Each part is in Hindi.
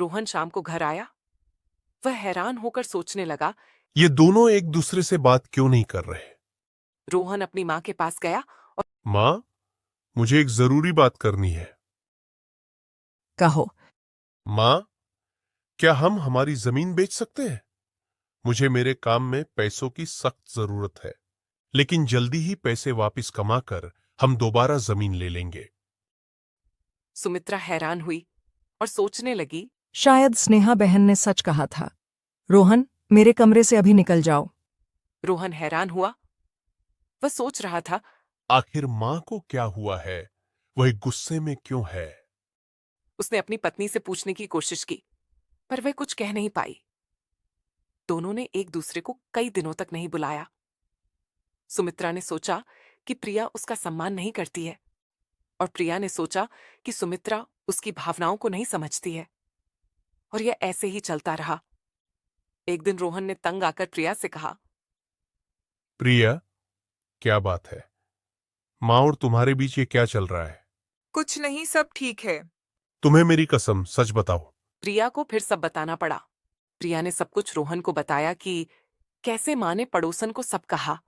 रोहन शाम को घर आया। वह हैरान होकर सोचने लगा। ये दोनों एक दूसरे से बात क्यों नहीं कर रहे? रोहन अपनी माँ के पास गया और माँ, मुझे एक जरूरी बात करनी है। कहो। माँ, क्या हम हमारी जमीन बेच सकते हैं? मुझे मेरे काम में पैसों की सख्त जरूरत है, लेकिन जल्दी ही पैसे वापस कमाकर हम दोबारा जमीन ले लेंगे। सुमित्रा हैरान हुई और सोचने लगी। शायद स्नेहा बहन ने सच कहा था। रोहन, मेरे कमरे से अभी निकल जाओ। रोहन हैरान हुआ। वह सोच रहा था, आखिर माँ को क्या हुआ है? वह गुस्से में क्यों है? उसने अपनी पत्नी से पूछने की कोशिश की, पर वह कुछ कह नहीं पाई। दोनों ने एक दूसरे को कई दिनों तक नहीं बुलाया। सुमित्रा ने सोचा कि प्रिया उसका सम्मान नहीं करती है, और प्रिया ने सोचा कि सुमित्रा उसकी भावनाओं को नहीं समझती है। और यह ऐसे ही चलता रहा। एक दिन रोहन ने तंग आकर प्रिया से कहा। प्रिया, क्या बात है? माँ और तुम्हारे बीच ये क्या चल रहा है? कुछ नहीं, सब ठीक है। तुम्हें मेरी कसम, सच बताओ। प्रिया को फिर सब बताना पड़ा। प्रिया ने सब कुछ रोहन को बताया कि कैसे माँ ने पड़ोसन को सब कहा।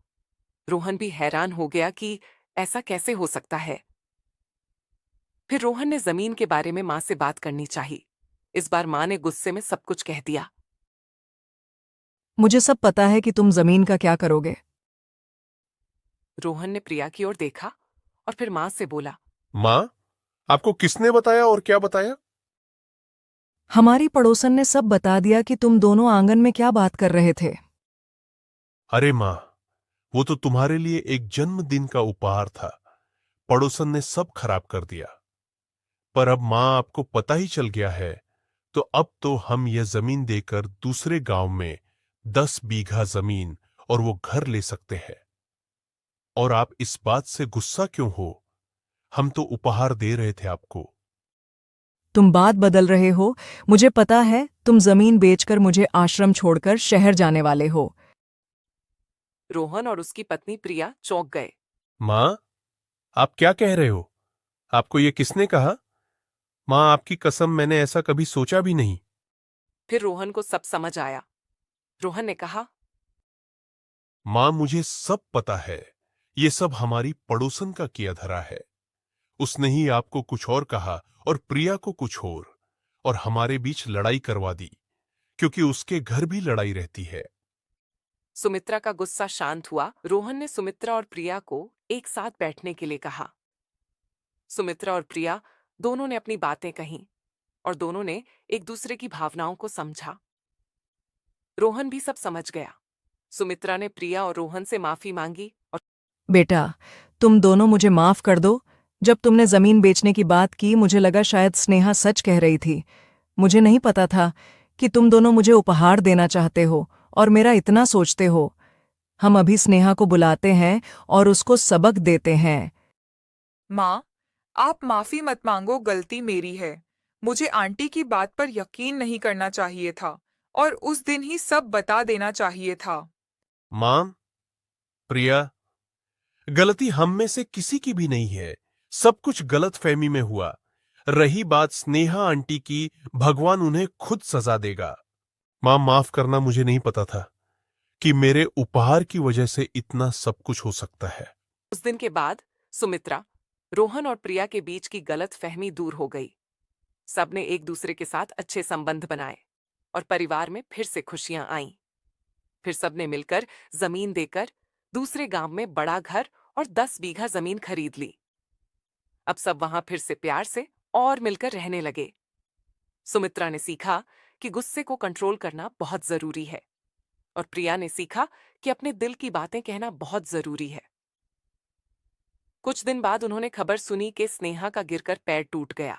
रोहन भी हैरान हो गया कि ऐसा कैसे हो सकता है। फिर रोहन ने जमीन के बारे में माँ से बात करनी चाहिए। इस बार माँ ने गुस्से में सब कुछ कह दिया। मुझे सब पता है कि तुम जमीन का क्या करोगे। रोहन ने प्रिया की ओर देखा और फिर माँ से बोला। माँ, आपको किसने बताया और क्या बताया? हमारी पड़ोसन ने सब बता दिया कि तुम दोनों आंगन में क्या बात कर रहे थे। अरे माँ, वो तो तुम्हारे लिए एक जन्मदिन का उपहार था। पड़ोसन ने सब खराब कर दिया। पर अब माँ, आपको पता ही चल गया है, तो अब तो हम यह जमीन देकर दूसरे गांव में 10 बीघा जमीन और वो घर ले सकते हैं। और आप इस बात से गुस्सा क्यों हो? हम तो उपहार दे रहे थे आपको। तुम बात बदल रहे हो। मुझे पता है, तुम जमीन बेचकर मुझे आश्रम छोड़कर शहर जाने वाले हो। रोहन और उसकी पत्नी प्रिया चौंक गए। माँ, आप क्या कह रहे हो? आपको ये किसने कहा? माँ, आपकी कसम, मैंने ऐसा कभी सोचा भी नहीं। फिर रोहन को सब समझ आया। रोहन ने कहा। माँ, मुझे सब पता है। ये सब हमारी पड़ोसन का किया धरा है। उसने ही आपको कुछ और कहा और प्रिया को कुछ और हमारे बीच लड़ाई करवा दी, क्योंकि उसके घर भी लड़ाई रहती है। सुमित्रा का गुस्सा शांत हुआ। रोहन ने सुमित्रा और प्रिया को एक साथ बैठने के लिए कहा। सुमित्रा और प्रिया दोनों ने अपनी बातें कहीं और दोनों ने एक दूसरे की भावनाओं को समझा। रोहन भी सब समझ गया। सुमित्रा ने प्रिया और रोहन से माफी मांगी और बेटा, तुम दोनों मुझे माफ कर दो। जब तुमने जमीन बेचने की बात की, मुझे लगा शायद स्नेहा सच कह रही थी। मुझे नहीं पता था कि तुम दोनों मुझे उपहार देना चाहते हो और मेरा इतना सोचते हो। हम अभी स्नेहा को बुलाते हैं और उसको सबक देते हैं। माँ, आप माफी मत मांगो, गलती मेरी है। मुझे आंटी की बात पर यकीन नहीं करना चाहिए था और उस दिन ही सब बता देना चाहिए था। मां, प्रिया, गलती हम में से किसी की भी नहीं है। सब कुछ गलत फहमी में हुआ। रही बात स्नेहा आंटी की, भगवान उन्हें खुद सजा देगा। मां, माफ करना, मुझे नहीं पता था कि मेरे उपहार की वजह से इतना सब कुछ हो सकता है। उस दिन के बाद सुमित्रा, रोहन और प्रिया के बीच की गलत फहमी दूर हो गई। सबने एक दूसरे के साथ अच्छे संबंध बनाए और परिवार में फिर से खुशियां आईं। फिर सबने मिलकर जमीन देकर दूसरे गांव में बड़ा घर और 10 बीघा जमीन खरीद ली। अब सब वहां फिर से प्यार से और मिलकर रहने लगे। सुमित्रा ने सीखा कि गुस्से को कंट्रोल करना बहुत जरूरी है, और प्रिया ने सीखा कि अपने दिल की बातें कहना बहुत जरूरी है। कुछ दिन बाद उन्होंने खबर सुनी कि स्नेहा का गिरकर पैर टूट गया।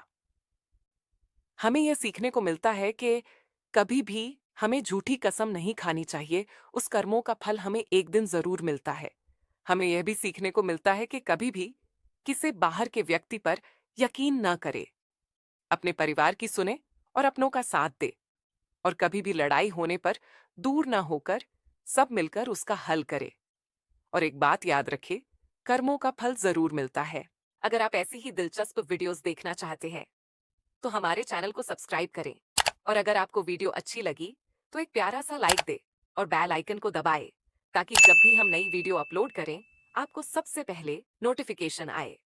हमें यह सीखने को मिलता है कि कभी भी हमें झूठी कसम नहीं खानी चाहिए। उस कर्मों का फल हमें एक दिन जरूर मिलता है। हमें यह भी सीखने को मिलता है कि कभी भी किसी बाहर के व्यक्ति पर यकीन न करे। अपने परिवार की सुने और अपनों का साथ दे, और कभी भी लड़ाई होने पर दूर न होकर सब मिलकर उसका हल करे। और एक बात याद रखे, कर्मों का फल जरूर मिलता है। अगर आप ऐसी ही दिलचस्प वीडियोस देखना चाहते हैं तो हमारे चैनल को सब्सक्राइब करें और अगर आपको वीडियो अच्छी लगी तो एक प्यारा सा लाइक दे और बेल आइकन को दबाए ताकि जब भी हम नई वीडियो अपलोड करें आपको सबसे पहले नोटिफिकेशन आए।